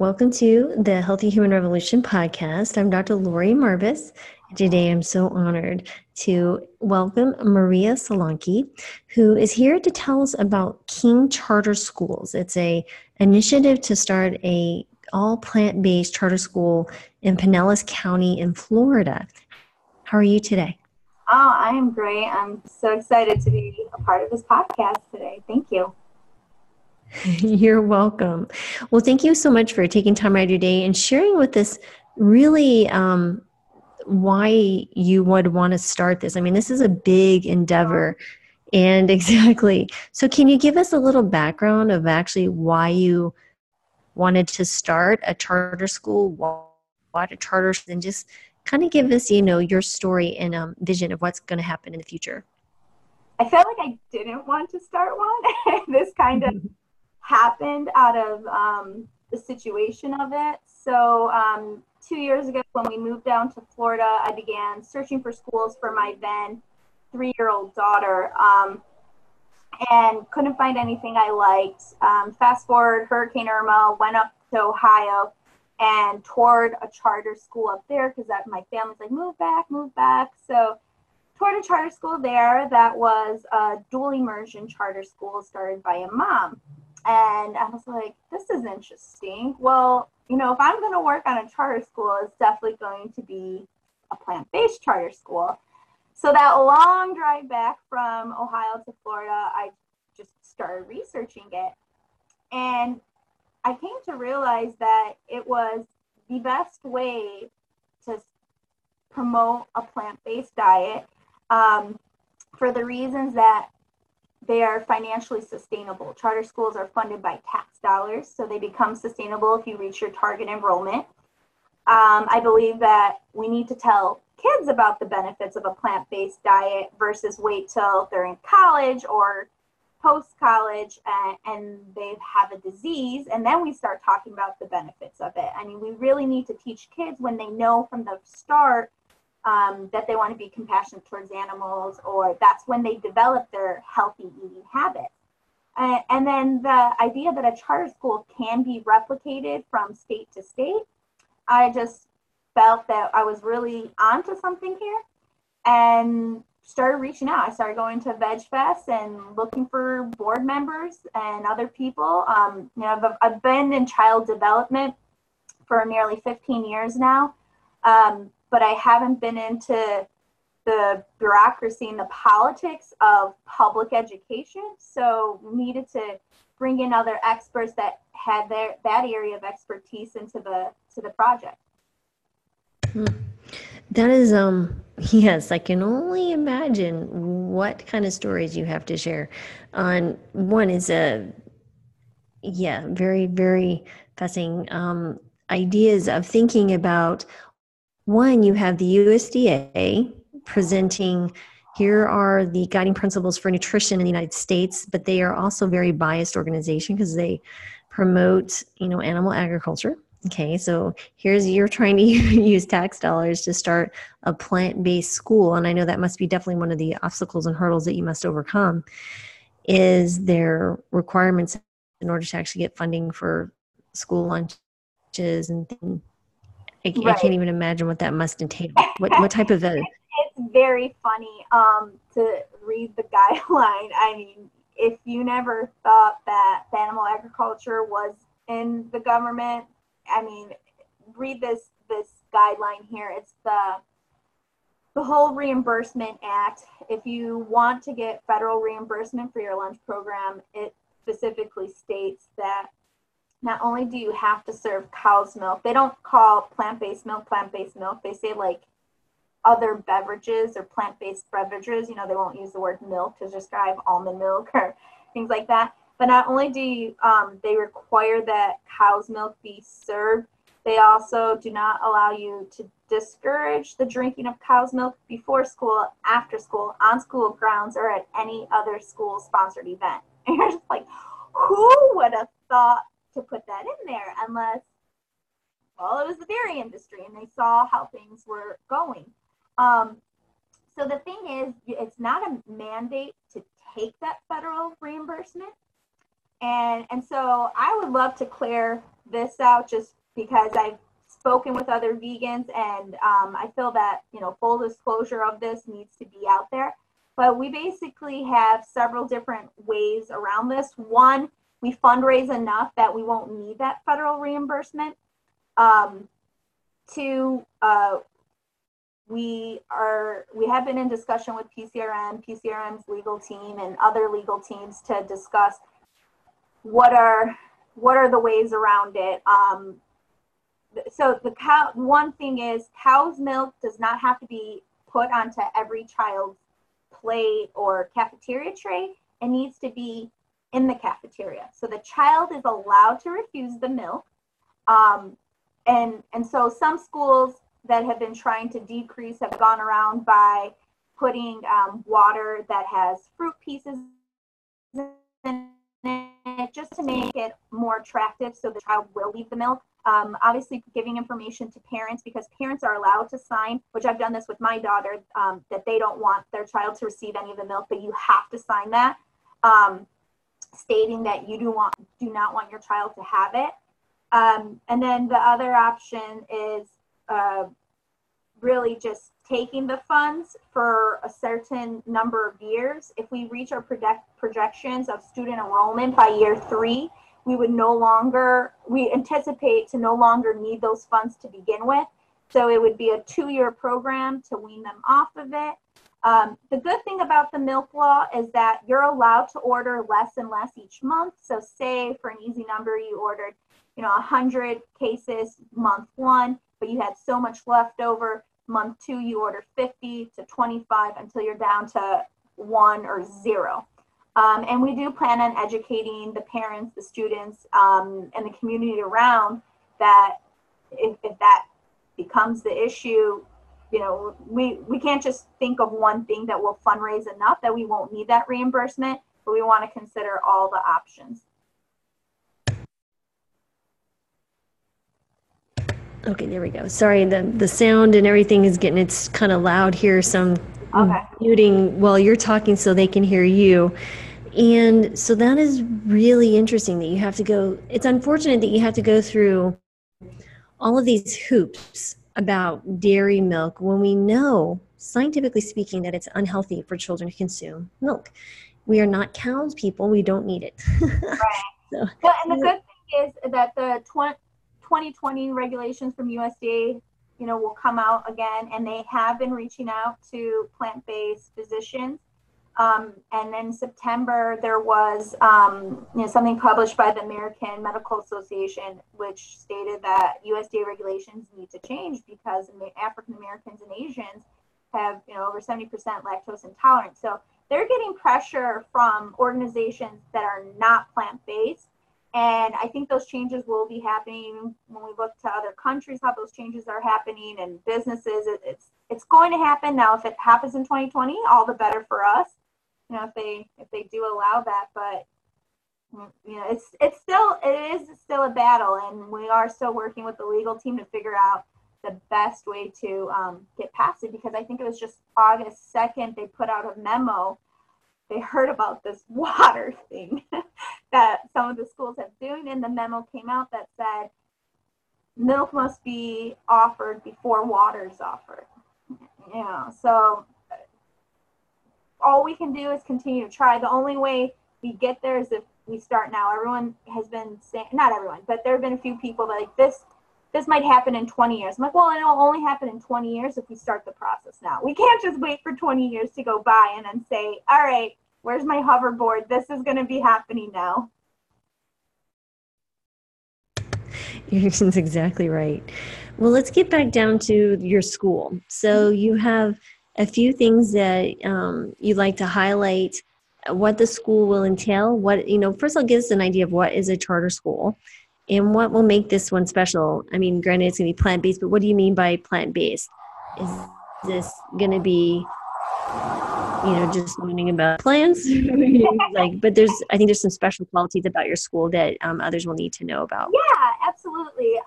Welcome to the Healthy Human Revolution podcast. I'm Dr. Laurie Marbas. Today I'm so honored to welcome Maria Solanki, who is here to tell us about King Charter Schools. It's an initiative to start a all plant-based charter school in Pinellas County in Florida. How are you today? Oh, I am great. I'm so excited to be a part of this podcast today. Thank you. You're welcome. Well, thank you so much for taking time out of your day and sharing with us really why you would want to start this. I mean, this is a big endeavor. And exactly. So can you give us a little background of actually why you wanted to start a charter school, why a charter, and just kind of give us, your story and vision of what's going to happen in the future. I felt like I didn't want to start one. This kind of happened out of the situation of it. So 2 years ago, when we moved down to Florida, I began searching for schools for my then 3-year-old daughter and couldn't find anything I liked. Fast forward, Hurricane Irma, went up to Ohio and toured a charter school up there because my family's like, move back. So toured a charter school there that was a dual immersion charter school started by a mom. And I was like, this is interesting. Well, if I'm going to work on a charter school, it's definitely going to be a plant-based charter school. So that long drive back from Ohio to Florida, I just started researching it. And I came to realize that it was the best way to promote a plant-based diet for the reasons that they are financially sustainable. Charter schools are funded by tax dollars, so they become sustainable if you reach your target enrollment. I believe that we need to tell kids about the benefits of a plant-based diet versus wait till they're in college or post-college and they have a disease, and then we start talking about the benefits of it. I mean, we really need to teach kids when they know from the start that they want to be compassionate towards animals, or that's when they develop their healthy eating habits. And then the idea that a charter school can be replicated from state to state, I just felt that I was really onto something here and started reaching out. I started going to Veg Fest and looking for board members and other people. I've been in child development for nearly 15 years now. But I haven't been into the bureaucracy and the politics of public education. So we needed to bring in other experts that had that area of expertise into the project. That is, yes, I can only imagine what kind of stories you have to share. On one is very, very fascinating ideas of thinking about. One, you have the USDA presenting, here are the guiding principles for nutrition in the United States, but they are also a very biased organization because they promote, animal agriculture. Okay, so you're trying to use tax dollars to start a plant-based school, and I know that must be definitely one of the obstacles and hurdles that you must overcome, is their requirements in order to actually get funding for school lunches and things. I can't even imagine what that must entail. What type of a... It's very funny to read the guideline. I mean, if you never thought that animal agriculture was in the government, I mean, read this guideline here. It's the whole Reimbursement Act. If you want to get federal reimbursement for your lunch program, it specifically states that not only do you have to serve cow's milk, they don't call plant-based milk. They say like other beverages or plant-based beverages. They won't use the word milk to describe almond milk or things like that. But not only do they require that cow's milk be served, they also do not allow you to discourage the drinking of cow's milk before school, after school, on school grounds, or at any other school-sponsored event. And you're just like, who would have thought to put that in there unless, well, it was the dairy industry and they saw how things were going. So the thing is, it's not a mandate to take that federal reimbursement. And so I would love to clear this out just because I've spoken with other vegans, and I feel that, you know, full disclosure of this needs to be out there. But we basically have several different ways around this. one, we fundraise enough that we won't need that federal reimbursement. Two, we have been in discussion with PCRM's legal team and other legal teams to discuss what are the ways around it. So one thing is, cow's milk does not have to be put onto every child's plate or cafeteria tray. It needs to be in the cafeteria. So the child is allowed to refuse the milk. And so some schools that have been trying to decrease have gone around by putting water that has fruit pieces in it, just to make it more attractive so the child will leave the milk. Obviously giving information to parents, because parents are allowed to sign, which I've done this with my daughter, that they don't want their child to receive any of the milk, but you have to sign that, stating that you do not want your child to have it. And then the other option is really just taking the funds for a certain number of years. If we reach our projections of student enrollment by year 3, we anticipate to no longer need those funds to begin with. So it would be a 2-year program to wean them off of it. The good thing about the milk law is that you're allowed to order less and less each month. So say, for an easy number, you ordered 100 cases month 1, but you had so much left over. Month 2, you order 50 to 25 until you're down to 1 or 0. And we do plan on educating the parents, the students, and the community around that. If that becomes the issue, we can't just think of one thing that will fundraise enough that we won't need that reimbursement, but we want to consider all the options. Okay, there we go. Sorry, the sound and everything is it's kind of loud here, so I'm muting while you're talking so they can hear you. And so that is really interesting that you have to go. It's unfortunate that you have to go through all of these hoops about dairy milk when we know, scientifically speaking, that it's unhealthy for children to consume milk. We are not cows people. We don't need it. Right. Well, and the good thing is that the 2020 regulations from USDA, will come out again, and they have been reaching out to plant-based physicians. And then September, there was something published by the American Medical Association, which stated that USDA regulations need to change because African Americans and Asians have over 70% lactose intolerant. So they're getting pressure from organizations that are not plant-based. And I think those changes will be happening when we look to other countries, how those changes are happening, and businesses. It's going to happen. Now, if it happens in 2020, all the better for us. If they do allow that, but it is still a battle, and we are still working with the legal team to figure out the best way to get past it. Because I think it was just August 2nd they put out a memo. They heard about this water thing that some of the schools have doing, and the memo came out that said milk must be offered before water is offered. So all we can do is continue to try. The only way we get there is if we start now. Everyone has been saying, not everyone, but there have been a few people that this might happen in 20 years. I'm like, well, it'll only happen in 20 years if we start the process now. We can't just wait for 20 years to go by and then say, all right, where's my hoverboard? This is going to be happening now. That's exactly right. Well, let's get back down to your school. So you have a few things that you'd like to highlight, what the school will entail. First of all, give us an idea of what is a charter school and what will make this one special. I mean, granted, it's going to be plant-based, but what do you mean by plant-based? Is this going to be, just learning about plants? But I think there's some special qualities about your school that others will need to know about. Yeah, absolutely.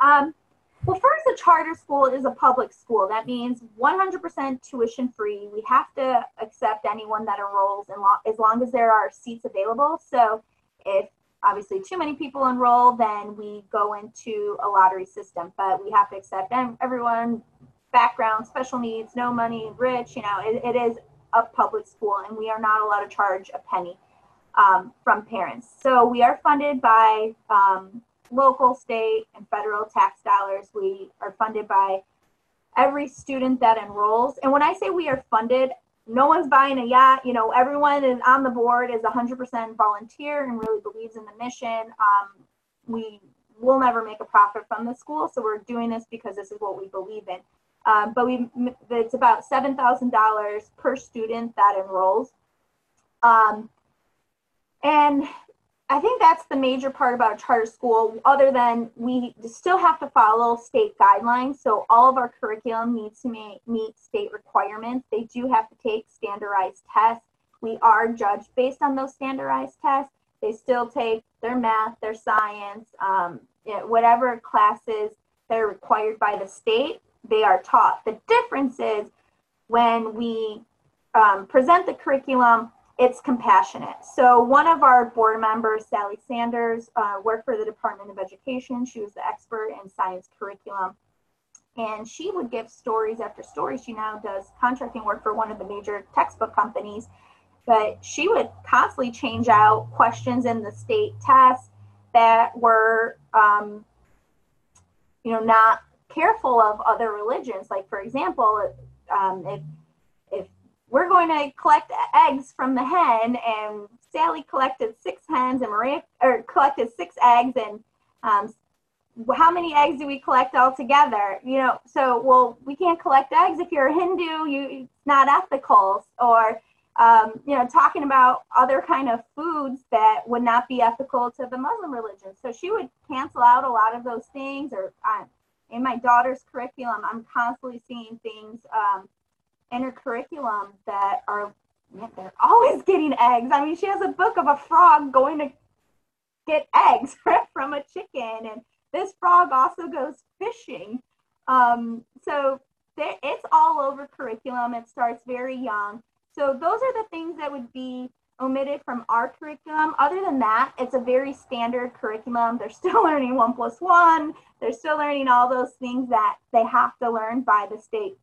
Well, first, a charter school is a public school. That means 100% tuition free. We have to accept anyone that enrolls as long as there are seats available. So if obviously too many people enroll, then we go into a lottery system. But we have to accept everyone, background, special needs, no money, rich. It is a public school, and we are not allowed to charge a penny from parents. So we are funded by local, state, and federal tax dollars. We are funded by every student that enrolls. And when I say we are funded, no one's buying a yacht. Everyone is on the board is 100% volunteer and really believes in the mission. We will never make a profit from the school, so we're doing this because this is what we believe in. But it's about $7,000 per student that enrolls. And I think that's the major part about a charter school, other than we still have to follow state guidelines. So all of our curriculum needs to meet state requirements. They do have to take standardized tests. We are judged based on those standardized tests. They still take their math, their science, whatever classes that are required by the state, they are taught. The difference is when we present the curriculum, it's compassionate. So one of our board members, Sally Sanders, worked for the Department of Education. She was the expert in science curriculum. And she would give stories after stories. She now does contracting work for one of the major textbook companies. But she would constantly change out questions in the state tests that were, not careful of other religions. Like, for example, if we're going to collect eggs from the hen, and Sally collected 6 hens and Maria collected 6 eggs, and how many eggs do we collect all together? So we can't collect eggs if you're a Hindu. It's not ethical. Or talking about other kind of foods that would not be ethical to the Muslim religion. So she would cancel out a lot of those things. Or in my daughter's curriculum, I'm constantly seeing things in her curriculum that they're always getting eggs. I mean, she has a book of a frog going to get eggs from a chicken, and this frog also goes fishing. So it's all over curriculum. It starts very young. So those are the things that would be omitted from our curriculum. Other than that, it's a very standard curriculum. They're still learning 1 + 1. They're still learning all those things that they have to learn by the state.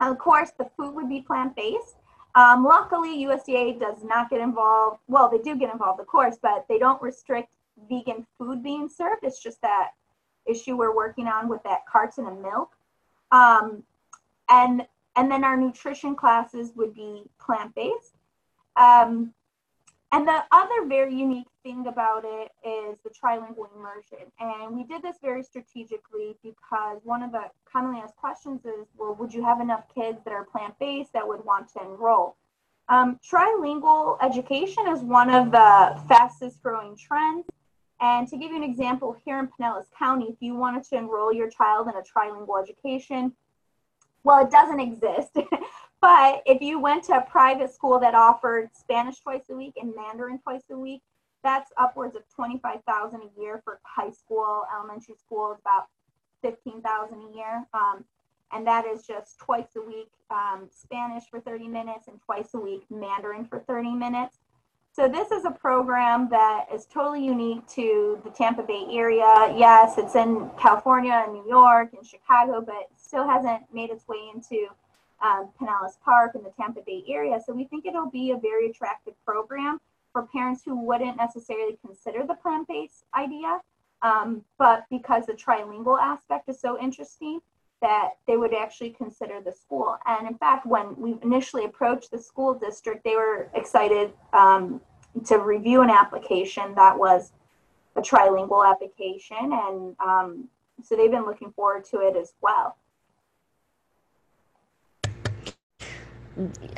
Of course, the food would be plant-based. Luckily, USDA does not get involved. Well, they do get involved, of course, but they don't restrict vegan food being served. It's just that issue we're working on with that carton of milk. And then our nutrition classes would be plant-based. And the other very unique thing about it is the trilingual immersion. And we did this very strategically because one of the commonly asked questions is, well, would you have enough kids that are plant-based that would want to enroll? Trilingual education is one of the fastest growing trends. And to give you an example, here in Pinellas County, if you wanted to enroll your child in a trilingual education, well, it doesn't exist. But if you went to a private school that offered Spanish twice a week and Mandarin twice a week, that's upwards of $25,000 a year for high school. Elementary school is about $15,000 a year. And that is just twice a week Spanish for 30 minutes and twice a week Mandarin for 30 minutes. So this is a program that is totally unique to the Tampa Bay area. Yes, it's in California and New York and Chicago, but it still hasn't made its way into Pinellas Park and the Tampa Bay area. So we think it'll be a very attractive program for parents who wouldn't necessarily consider the plant-based idea, but because the trilingual aspect is so interesting, that they would actually consider the school. And in fact, when we initially approached the school district, they were excited to review an application that was a trilingual application. And so they've been looking forward to it as well.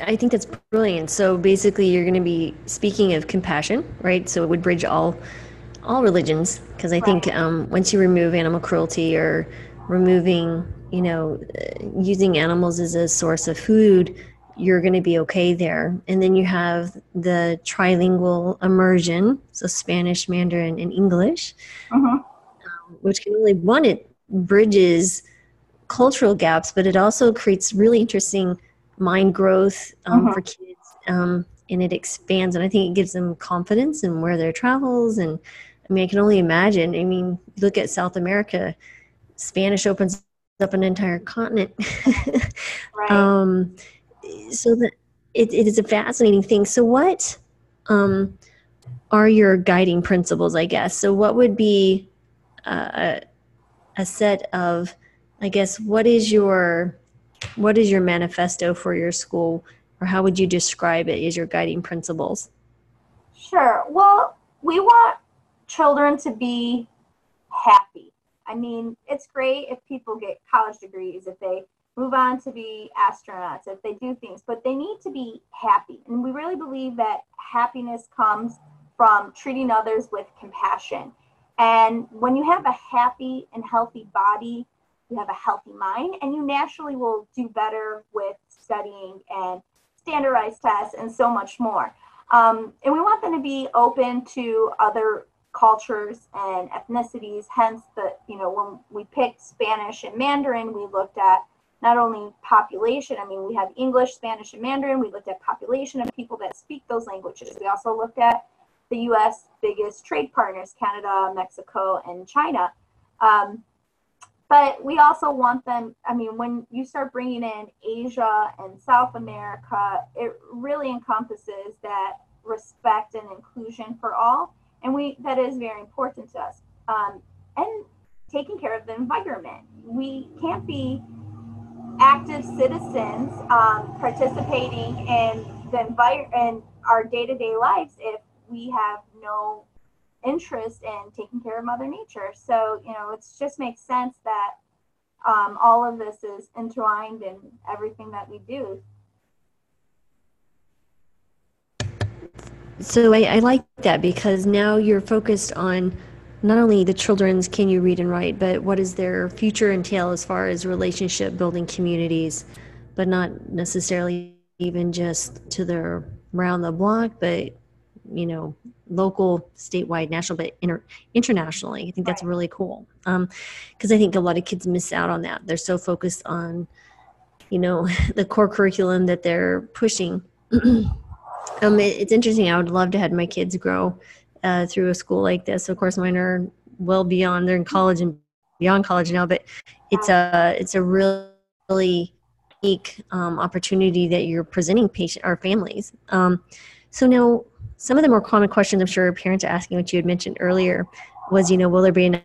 I think that's brilliant. So basically you're going to be speaking of compassion, right? So it would bridge all religions, because I think once you remove animal cruelty or removing, using animals as a source of food, you're going to be okay there. And then you have the trilingual immersion, so Spanish, Mandarin, and English, which can only, one, it bridges cultural gaps, but it also creates really interesting mind growth for kids. and it expands, and I think it gives them confidence in where their travels. And I mean, I can only imagine. I mean, look at South America. Spanish opens up an entire continent. Right. So that it is a fascinating thing. So what are your guiding principles, I guess? So what would be a set of, I guess, what is your manifesto for your school, or how would you describe it as your guiding principles? Sure. Well, we want children to be happy. I mean, it's great if people get college degrees, if they move on to be astronauts, if they do things, but they need to be happy. And we really believe that happiness comes from treating others with compassion. And when you have a happy and healthy body, you have a healthy mind, and you naturally will do better with studying and standardized tests and so much more. And we want them to be open to other cultures and ethnicities. Hence, when we picked Spanish and Mandarin, we looked at not only population. I mean, we have English, Spanish, and Mandarin. We looked at population of people that speak those languages. We also looked at the U.S. biggest trade partners, Canada, Mexico, and China. But we also want them, I mean, when you start bringing in Asia and South America, it really encompasses that respect and inclusion for all. And that is very important to us. And taking care of the environment. We can't be active citizens participating in in our day-to-day lives if we have no interest in taking care of Mother Nature. So, it just makes sense that all of this is entwined in everything that we do. So I like that, because now you're focused on not only the children's can you read and write, but what does their future entail as far as relationship building communities, but not necessarily even just to their around the block, but local, statewide, national, but internationally. I think that's really cool, because I think a lot of kids miss out on that. They're so focused on the core curriculum that they're pushing. It's interesting. I would love to have my kids grow through a school like this. Of course, mine are well beyond. They're in college and beyond college now, but it's a really unique opportunity that you're presenting families. So now, some of the more common questions I'm sure parents are asking, what you had mentioned earlier, was will there be enough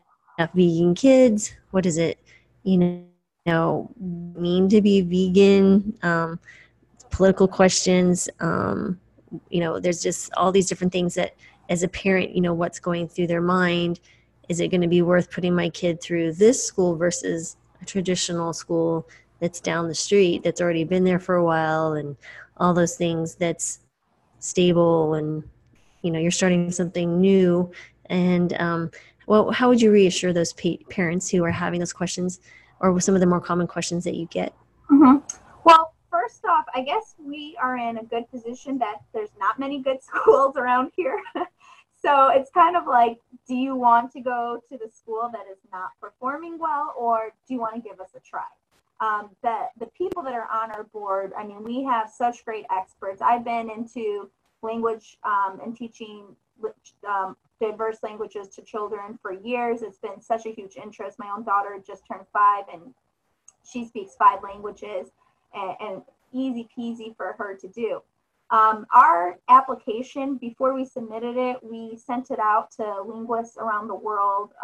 vegan kids? What does it mean to be vegan? Political questions. There's just all these different things that, as a parent, what's going through their mind. Is it going to be worth putting my kid through this school versus a traditional school that's down the street, that's already been there for a while, and all those things, that's stable, and you're starting something new. And how would you reassure those parents who are having those questions, or some of the more common questions that you get? Mm-hmm. Well, first off, I guess we are in a good position that there's not many good schools around here. So it's kind of like, do you want to go to the school that is not performing well, or do you want to give us a try? The people that are on our board, I mean, we have such great experts. I've been into language and teaching diverse languages to children for years. It's been such a huge interest. My own daughter just turned 5, and she speaks 5 languages, and easy peasy for her to do. Our application, before we submitted it, we sent it out to linguists around the world.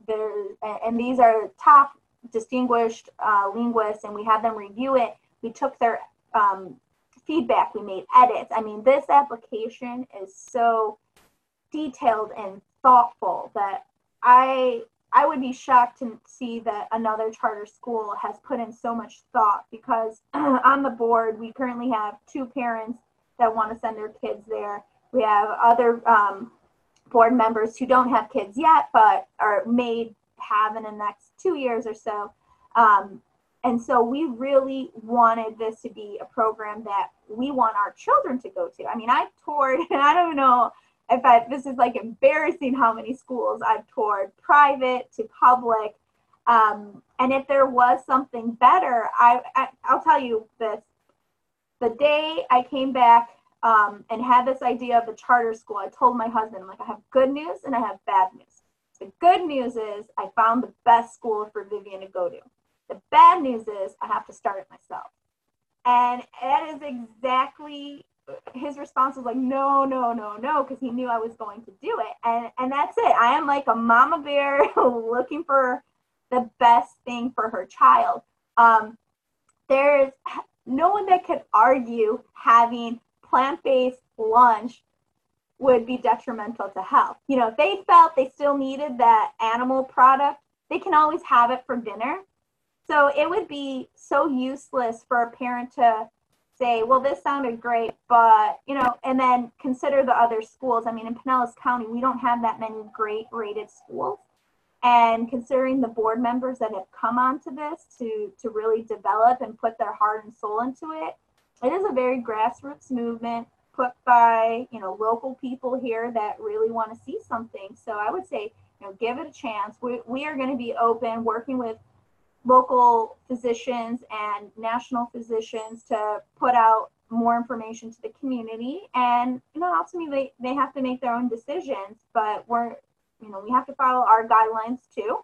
And these are top distinguished linguists, and we had them review it. We took their feedback, we made edits. I mean, this application is so detailed and thoughtful that I would be shocked to see that another charter school has put in so much thought, because on the board, we currently have 2 parents that want to send their kids there. We have other board members who don't have kids yet, but may have in the next 2 years or so. And so we really wanted this to be a program that we want our children to go to. I mean, I've toured, and I don't know if this is like embarrassing how many schools I've toured, private to public. And if there was something better, I'll tell you this. The day I came back and had this idea of the charter school, I told my husband, I'm like, I have good news and I have bad news. The good news is I found the best school for Vivian to go to. The bad news is I have to start it myself. And that is exactly, his response was like, no, no, no, no, because he knew I was going to do it. And that's it. I am like a mama bear looking for the best thing for her child. There's no one that could argue having plant-based lunch would be detrimental to health. You know, if they felt they still needed that animal product, they can always have it for dinner. So it would be so useless for a parent to say, well, this sounded great, but, you know, and then consider the other schools. I mean, in Pinellas County, we don't have that many great rated schools. And considering the board members that have come onto this to really develop and put their heart and soul into it, it is a very grassroots movement put by, you know, local people here that really want to see something. So I would say, you know, give it a chance. We are going to be open, working with local physicians and national physicians to put out more information to the community. And, you know, ultimately they have to make their own decisions, but we have to follow our guidelines too,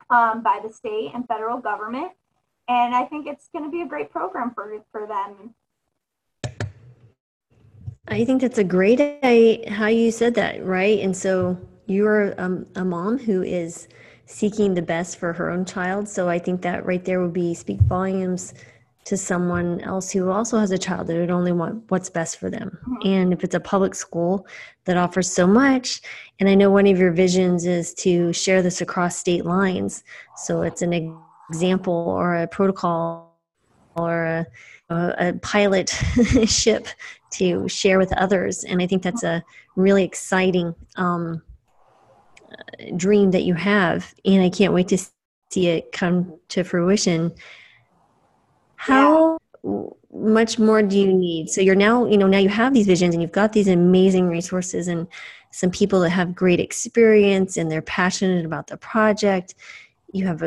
by the state and federal government. And I think it's going to be a great program for them. I think that's a great how you said that, right? And so you're a mom who is seeking the best for her own child. So I think that right there would speak volumes to someone else who also has a child that would only want what's best for them. Mm-hmm. And if it's a public school that offers so much, and I know one of your visions is to share this across state lines. So it's an example or a protocol or a pilot ship to share with others. And I think that's a really exciting dream that you have. And I can't wait to see it come to fruition. How much more do you need? So you're now you have these visions and you've got these amazing resources and some people that have great experience and they're passionate about the project. You have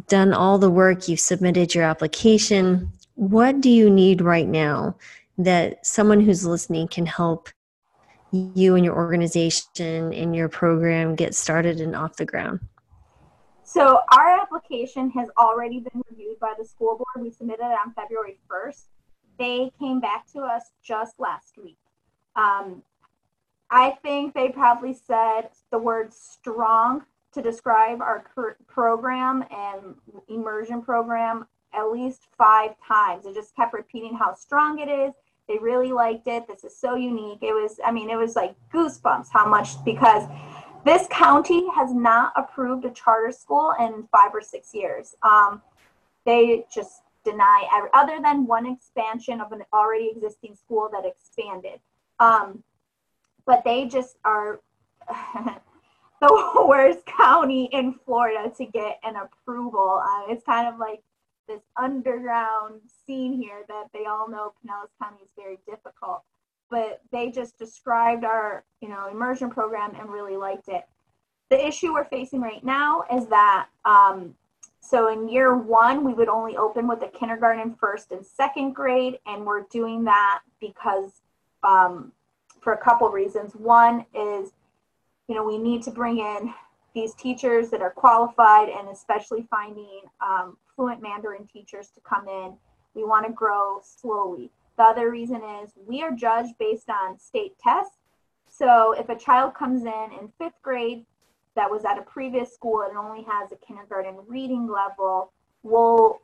done all the work, you've submitted your application. What do you need right now that someone who's listening can help you and your organization and your program get started and off the ground? So our application has already been reviewed by the school board. We submitted it on February 1st. They came back to us just last week. I think they probably said the word strong to describe our program and immersion program at least 5 times. They just kept repeating how strong it is. They really liked it. This is so unique. It was like goosebumps how much, because this county has not approved a charter school in 5 or 6 years. They just deny, other than one expansion of an already existing school that expanded. But they just are the worst county in Florida to get an approval. It's kind of like this underground scene here that they all know Pinellas County is very difficult. But they just described our, immersion program and really liked it. The issue we're facing right now is that, so in year 1, we would only open with the kindergarten, 1st and 2nd grade, and we're doing that because for a couple reasons. One is, we need to bring in these teachers that are qualified, and especially finding fluent Mandarin teachers to come in. We want to grow slowly. The other reason is we are judged based on state tests. So if a child comes in 5th grade that was at a previous school and only has a kindergarten reading level, we'll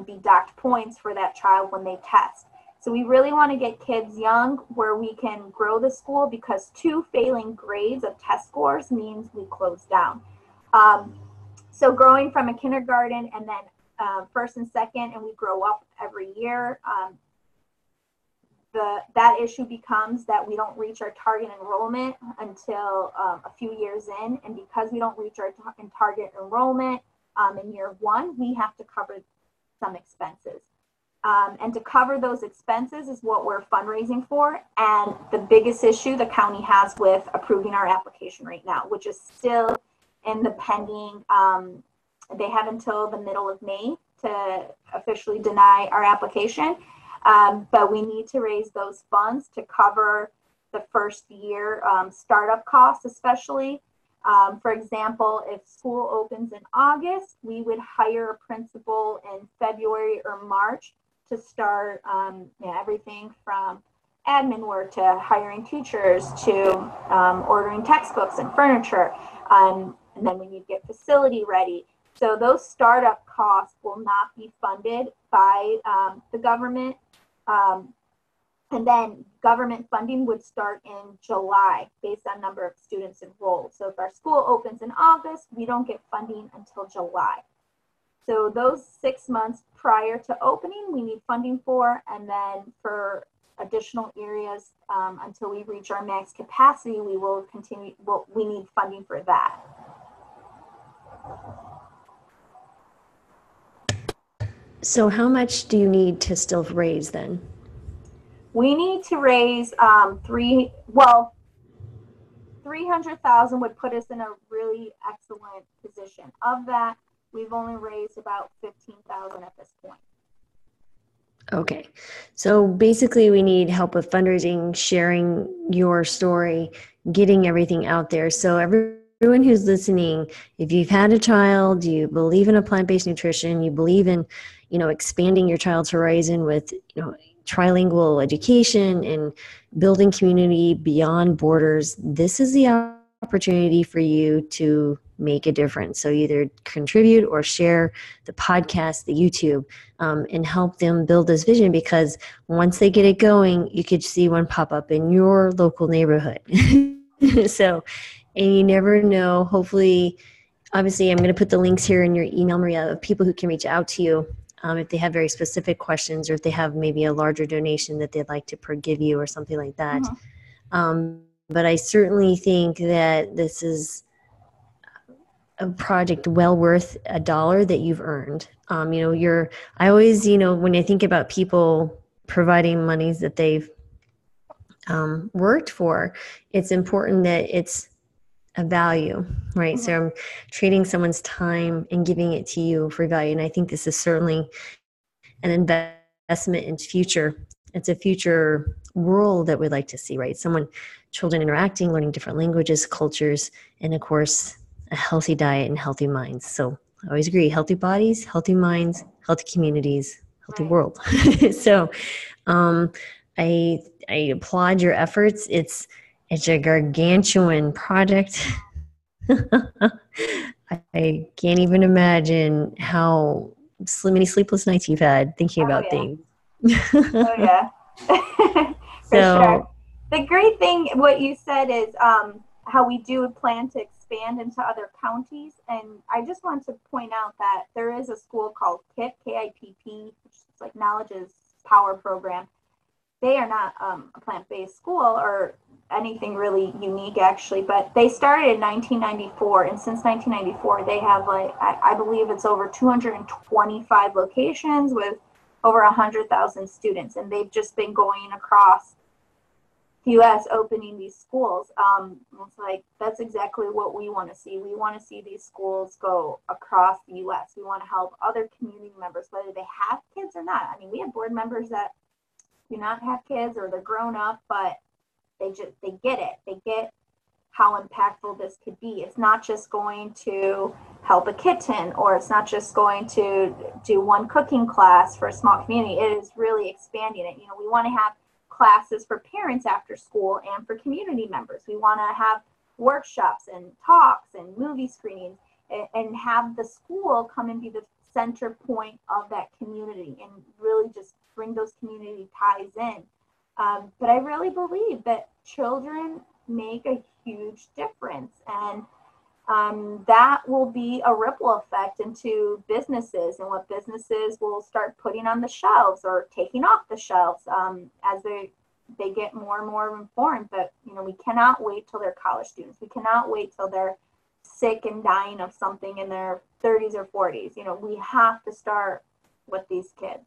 be docked points for that child when they test. So we really want to get kids young where we can grow the school, because 2 failing grades of test scores means we close down. So growing from a kindergarten and then 1st and 2nd, and we grow up every year, that issue becomes that we don't reach our target enrollment until a few years in. And because we don't reach our target enrollment in year 1, we have to cover some expenses. And to cover those expenses is what we're fundraising for. And the biggest issue the county has with approving our application right now, which is still in the pending, they have until the middle of May to officially deny our application. But we need to raise those funds to cover the first year startup costs, especially. For example, if school opens in August, we would hire a principal in February or March to start everything from admin work to hiring teachers to ordering textbooks and furniture. And then we need to get facility ready. So those startup costs will not be funded by the government. And then government funding would start in July based on number of students enrolled. So if our school opens in August, we don't get funding until July. So those 6 months prior to opening, we need funding for, and then for additional areas until we reach our max capacity, we will continue, we need funding for that. So how much do you need to still raise then? We need to raise 300,000 would put us in a really excellent position. Of that, we've only raised about 15,000 at this point. Okay. So basically we need help with fundraising, sharing your story, getting everything out there. So everyone who's listening, if you've had a child, you believe in a plant-based nutrition, you believe in, expanding your child's horizon with, trilingual education and building community beyond borders, this is the opportunity for you to make a difference. So either contribute or share the podcast, the YouTube, and help them build this vision, because once they get it going, you could see one pop up in your local neighborhood. So, and you never know, hopefully, obviously I'm going to put the links here in your email, Maria, of people who can reach out to you. If they have very specific questions, or if they have maybe a larger donation that they'd like to give you or something like that. But I certainly think that this is a project well worth $1 that you've earned. I always, when I think about people providing monies that they've worked for, it's important that it's a value, right? So I'm trading someone's time and giving it to you for value. And I think this is certainly an investment in future. It's a future world that we'd like to see, right? Children interacting, learning different languages, cultures, and of course, a healthy diet and healthy minds. So I always agree, healthy bodies, healthy minds, healthy communities, healthy world. So I applaud your efforts. It's a gargantuan project. I can't even imagine how many sleepless nights you've had thinking about things. Oh, yeah. For sure. The great thing, what you said, is how we do plan to expand into other counties. And I just want to point out that there is a school called KIPP, K-I-P-P, which is like Knowledge's Power Program. They are not a plant-based school or anything really unique, actually, but they started in 1994, and since 1994 they have I believe it's over 225 locations with over 100,000 students, and they've just been going across the U.S. opening these schools. It's like, that's exactly what we want to see. We want to see these schools go across the U.S. We want to help other community members, whether they have kids or not. I mean, we have board members that do not have kids, or they're grown up, but they get it. They get how impactful this could be. It's not just going to help a kitten, or it's not just going to do one cooking class for a small community. It is really expanding it. We want to have classes for parents after school and for community members. We want to have workshops and talks and movie screenings, and have the school come and be the center point of that community and really just bring those community ties in. But I really believe that children make a huge difference, and that will be a ripple effect into businesses, and what businesses will start putting on the shelves or taking off the shelves as they get more and more informed that, we cannot wait till they're college students. We cannot wait till they're sick and dying of something in their 30s or 40s. We have to start with these kids.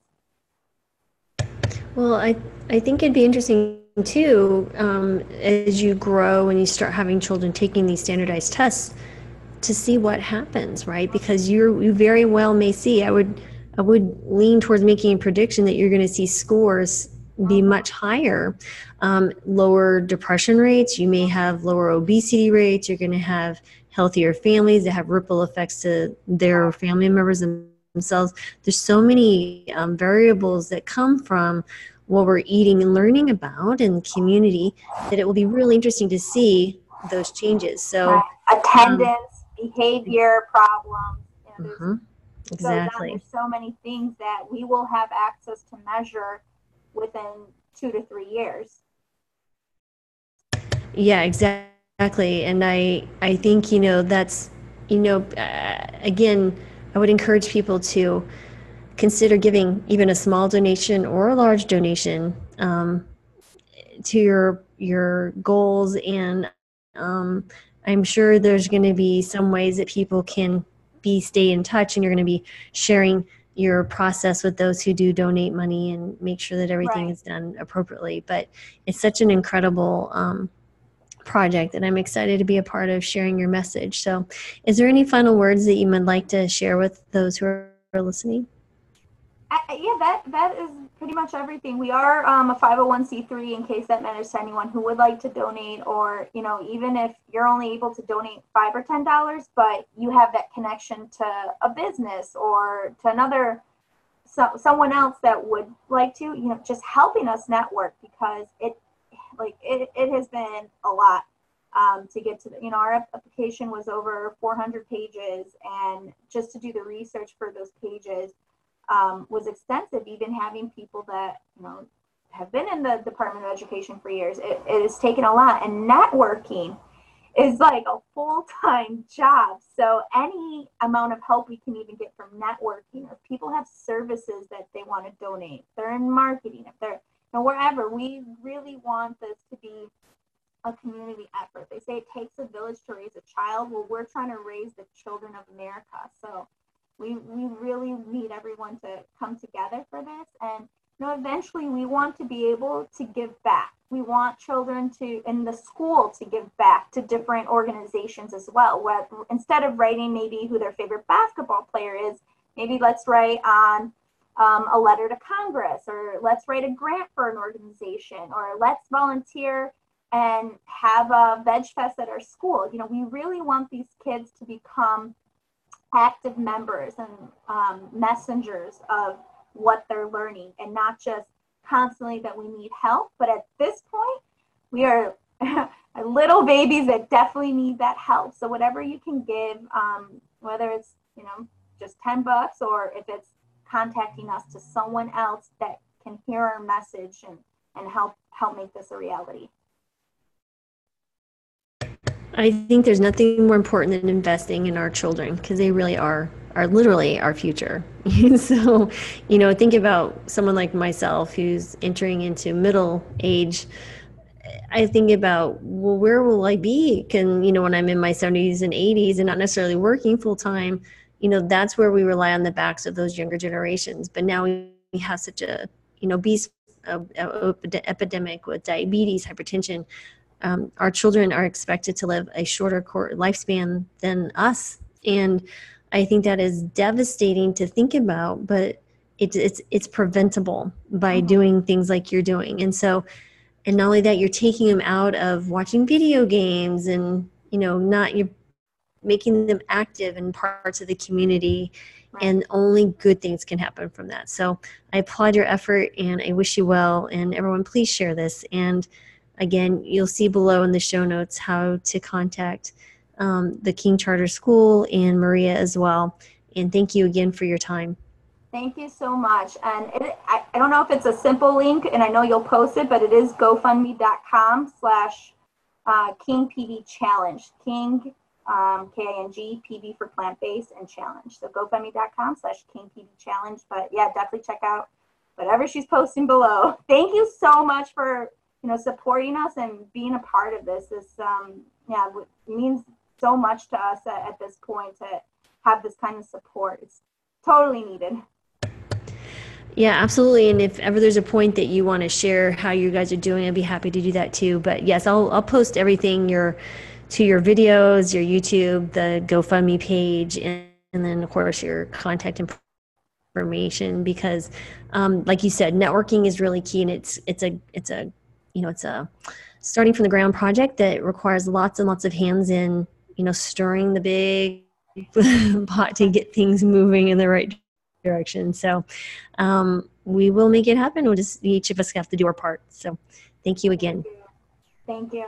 Well, I think it'd be interesting too, as you grow and you start having children taking these standardized tests, to see what happens, right? Because you very well may see, I would I would lean towards making a prediction that you're going to see scores be much higher. Lower depression rates, you may have lower obesity rates, you're going to have healthier families that have ripple effects to their family members themselves. There's so many variables that come from what we're eating and learning about in the community that it will be really interesting to see those changes. So attendance, behavior problems, exactly. There's so many things that we will have access to measure within 2 to 3 years. Yeah, exactly. And I think, that's, again, I would encourage people to consider giving even a small donation or a large donation to your goals. And I'm sure there's going to be some ways that people can stay in touch, and you're going to be sharing your process with those who do donate money and make sure that everything is done appropriately. But it's such an incredible project, and I'm excited to be a part of sharing your message. So is there any final words that you would like to share with those who are listening? Yeah, that is pretty much everything. We are a 501c3 in case that matters to anyone who would like to donate, or even if you're only able to donate $5 or $10, but you have that connection to a business or to another someone else that would like to, just helping us network, because it has been a lot to get to our application was over 400 pages, and just to do the research for those pages was extensive. Even having people that have been in the Department of Education for years, it has taken a lot, and networking is like a full-time job. So any amount of help we can even get from networking, or people have services that they want to donate, if they're in marketing, if they're wherever, we really want this to be a community effort. They say it takes a village to raise a child. Well, we're trying to raise the children of America. So we really need everyone to come together for this. And eventually we want to be able to give back. We want children in the school to give back to different organizations as well. Where instead of writing maybe who their favorite basketball player is, maybe let's write on a letter to Congress, or let's write a grant for an organization, or let's volunteer and have a veg fest at our school. We really want these kids to become active members and messengers of what they're learning, and not just constantly that we need help. But at this point, we are little babies that definitely need that help. So whatever you can give, whether it's just $10, or if it's contacting us to someone else that can hear our message and help make this a reality. I think there's nothing more important than investing in our children, because they really are literally our future. So, think about someone like myself who's entering into middle age. I think about, well, where will I be? When I'm in my 70s and 80s and not necessarily working full time, that's where we rely on the backs of those younger generations. But now we have such a, obese epidemic with diabetes, hypertension. Our children are expected to live a shorter lifespan than us. And I think that is devastating to think about, but it's preventable by doing things like you're doing. And not only that, you're taking them out of watching video games, and, you're making them active in parts of the community, and only good things can happen from that. So I applaud your effort, and I wish you well. And everyone, please share this. And again, you'll see below in the show notes how to contact the King Charter School and Maria as well. And thank you again for your time. Thank you so much. And I don't know if it's a simple link, and I know you'll post it, but it is gofundme.com/KingPV Challenge. King, K-I-N-G, PV for plant-based, and challenge. So gofundme.com/KingPV Challenge. But yeah, definitely check out whatever she's posting below. Thank you so much for supporting us and being a part of this. This means so much to us at this point to have this kind of support. It's totally needed. Yeah, absolutely. And if ever there's a point that you want to share how you guys are doing, I'd be happy to do that too. But yes, I'll post everything to your videos, your YouTube, the GoFundMe page, and then of course your contact information information because, like you said, networking is really key, and it's a starting from the ground project that requires lots and lots of hands in, stirring the big pot to get things moving in the right direction. So we will make it happen. We'll just, each of us have to do our part. So thank you again. Thank you.